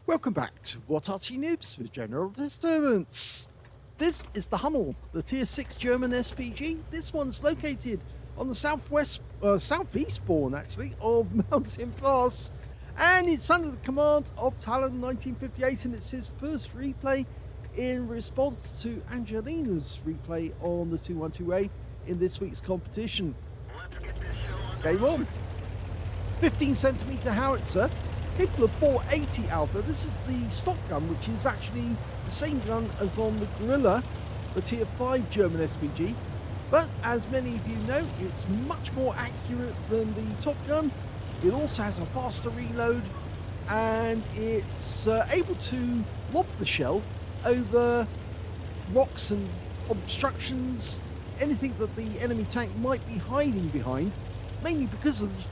Welcome back to What Arty Noobs with General Disturbance. This is the Hummel, the Tier 6 German SPG. This one's located on the southeast spawn actually, of Mountain Pass. And it's under the command of talon1958, and it's his first replay in response to Angelina's replay on the 212A in this week's competition. Game on. 15cm howitzer, capable of 480 alpha. This is the stock gun, which is actually the same gun as on the Gorilla, the Tier 5 German SPG. But as many of you know, it's much more accurate than the Top Gun. It also has a faster reload, and it's able to lob the shell over rocks and obstructions, anything that the enemy tank might be hiding behind, mainly because of the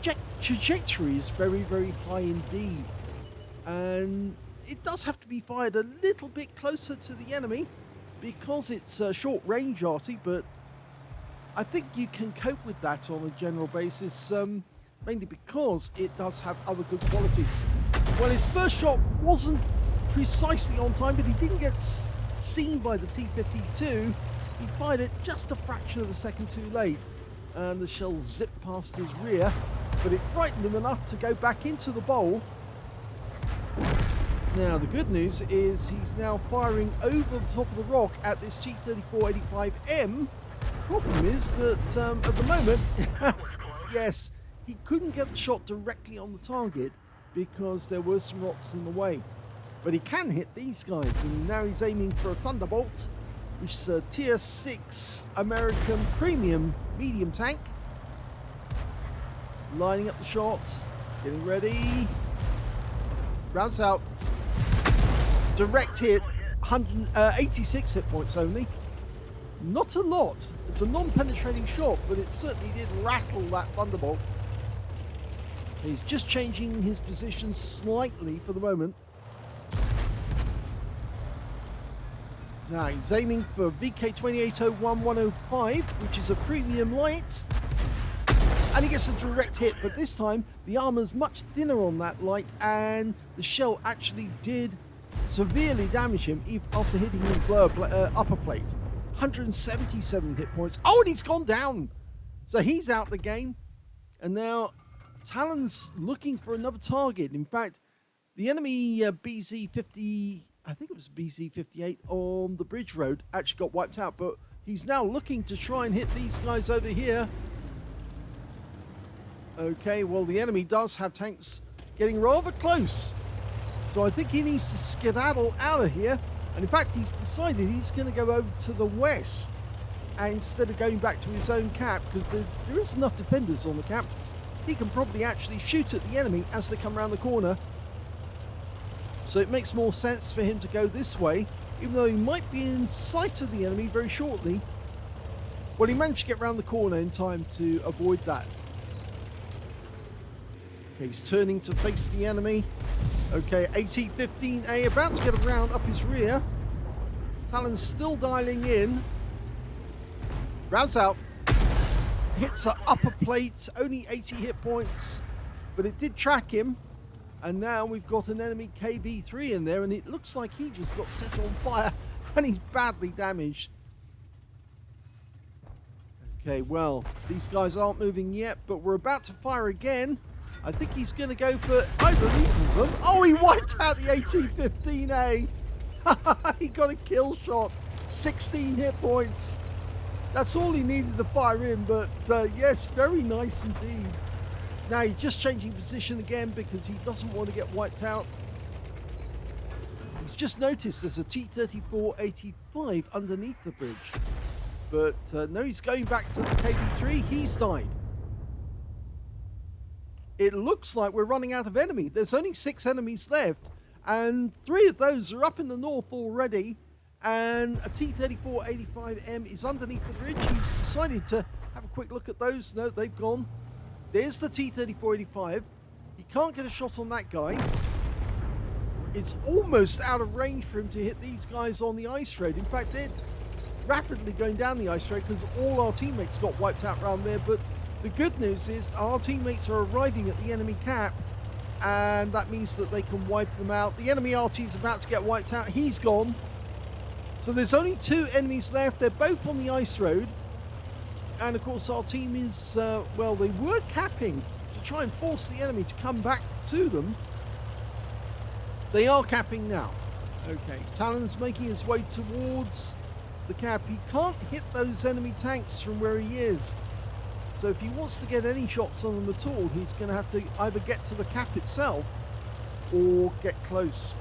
trajectory is very, very high indeed. And it does have to be fired a little bit closer to the enemy because it's a short range Arty, but I think you can cope with that on a general basis, mainly because it does have other good qualities. Well, his first shot wasn't precisely on time, but he didn't get seen by the T-52. He fired it just a fraction of a second too late, and the shell zipped past his rear, but it frightened him enough to go back into the bowl. Now, the good news is he's now firing over the top of the rock at this T-3485M. Problem is that at the moment, yes, he couldn't get the shot directly on the target because there were some rocks in the way. But he can hit these guys, and now he's aiming for a Thunderbolt, which is a Tier 6 American premium medium tank. Lining up the shots, getting ready. Rounds out. Direct hit, 186 hit points only. Not a lot. It's a non-penetrating shot, but it certainly did rattle that Thunderbolt. He's just changing his position slightly for the moment. Now he's aiming for VK2801105, which is a premium light. And he gets a direct hit, but this time the armor's much thinner on that light, and the shell actually did severely damage him even after hitting his upper plate. 177 hit points. Oh, and he's gone down. So he's out the game. And now Talon's looking for another target. In fact, the enemy BZ-50, I think it was BZ-58 on the bridge road, actually got wiped out. But he's now looking to try and hit these guys over here. Okay, well, the enemy does have tanks getting rather close. So I think he needs to skedaddle out of here. And in fact, he's decided he's going to go over to the west instead of going back to his own cap, because there is enough defenders on the cap. He can probably actually shoot at the enemy as they come around the corner. So it makes more sense for him to go this way, even though he might be in sight of the enemy very shortly. Well, he managed to get around the corner in time to avoid that. Okay, he's turning to face the enemy. Okay, AT-15A about to get around up his rear. Talon's still dialing in. Rounds out. Hits her upper plate, only 80 hit points, but it did track him. And now we've got an enemy KV-3 in there, and it looks like he just got set on fire, and he's badly damaged. Okay, well, these guys aren't moving yet, but we're about to fire again. I think he's going to go for either of them. Oh, he wiped out the AT-15A. He got a kill shot. 16 hit points. That's all he needed to fire in, but yes, very nice indeed. Now he's just changing position again because he doesn't want to get wiped out. He's just noticed there's a T-3485 underneath the bridge. But no, he's going back to the KV-3. He's died. It looks like we're running out of enemy. There's only 6 enemies left, and 3 of those are up in the north already, and a T-3485M is underneath the bridge. He's decided to have a quick look at those. No, they've gone. There's the T-3485. He can't get a shot on that guy. It's almost out of range for him to hit these guys on the ice road. In fact, they're rapidly going down the ice road because all our teammates got wiped out around there, but the good news is our teammates are arriving at the enemy cap, and that means that they can wipe them out. The enemy Arty is about to get wiped out. He's gone. So there's only 2 enemies left. They're both on the ice road. And of course our team is, well, they were capping to try and force the enemy to come back to them. They are capping now. Okay, Talon's making his way towards the cap. He can't hit those enemy tanks from where he is. So if he wants to get any shots on them at all, he's going to have to either get to the cap itself or get close.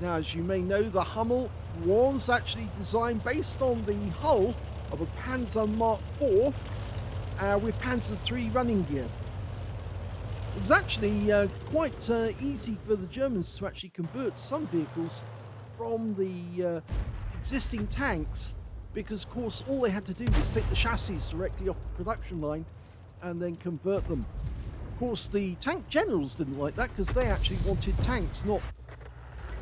Now, as you may know, the Hummel was actually designed based on the hull of a Panzer Mark IV with Panzer III running gear. It was actually quite easy for the Germans to actually convert some vehicles from the existing tanks, because of course all they had to do was take the chassis directly off the production line and then convert them. Of course the tank generals didn't like that because they actually wanted tanks, not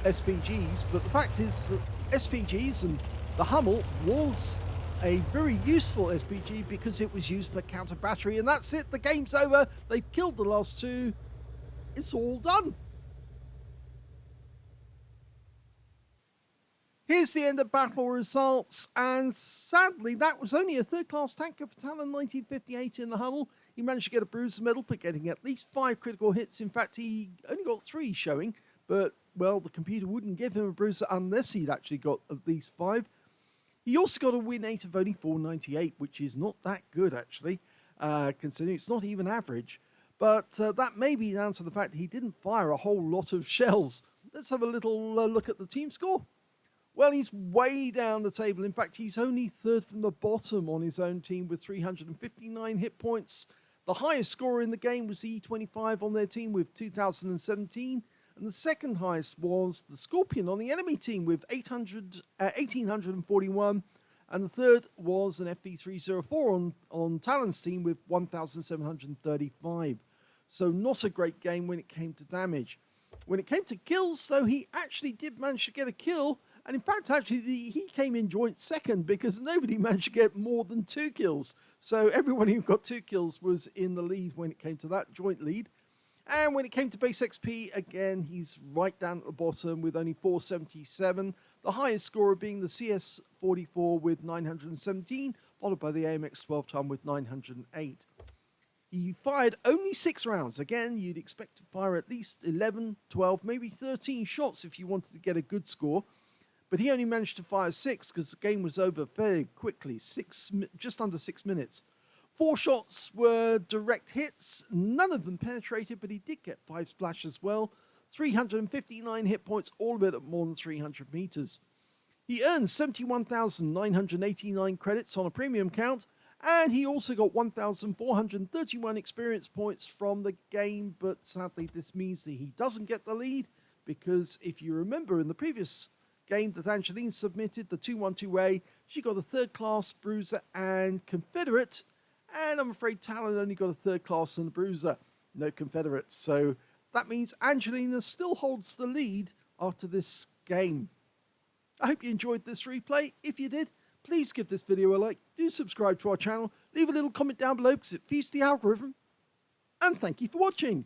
SPGs, but the fact is that SPGs and the Hummel was a very useful SPG because it was used for counter battery, and that's it, the game's over. They've killed the last 2. It's all done. Here's the end of battle results, and sadly that was only a 3rd class tanker for talon1958 in the Hummel. He managed to get a bruiser medal for getting at least 5 critical hits. In fact, he only got 3 showing, but well, the computer wouldn't give him a bruiser unless he'd actually got at least 5. He also got a win rate of only 498, which is not that good actually, considering it's not even average. But that may be down to the fact that he didn't fire a whole lot of shells. Let's have a little look at the team score. Well, he's way down the table. In fact, he's only 3rd from the bottom on his own team with 359 hit points. The highest scorer in the game was the E25 on their team with 2017. And the 2nd highest was the Scorpion on the enemy team with 1841. And the 3rd was an FV304 on Talon's team with 1735. So not a great game when it came to damage. When it came to kills, though, he actually did manage to get a kill. And in fact, actually, he came in joint 2nd because nobody managed to get more than 2 kills. So everyone who got 2 kills was in the lead when it came to that joint lead. And when it came to base XP, again, he's right down at the bottom with only 477. The highest scorer being the CS44 with 917, followed by the AMX 12 ton with 908. He fired only 6 rounds. Again, you'd expect to fire at least 11, 12, maybe 13 shots if you wanted to get a good score. But he only managed to fire 6 because the game was over very quickly, just under 6 minutes. 4 shots were direct hits, none of them penetrated, but he did get 5 splash as well. 359 hit points, all of it at more than 300 meters. He earned 71,989 credits on a premium count, and he also got 1,431 experience points from the game, but sadly this means that he doesn't get the lead, because if you remember in the previous game that Angeline submitted, the 212A, she got a 3rd class bruiser and Confederate, and I'm afraid Talon only got a 3rd class and a bruiser, no Confederates. So that means Angelina still holds the lead after this game. I hope you enjoyed this replay. If you did, please give this video a like, do subscribe to our channel, leave a little comment down below because it feeds the algorithm, and thank you for watching.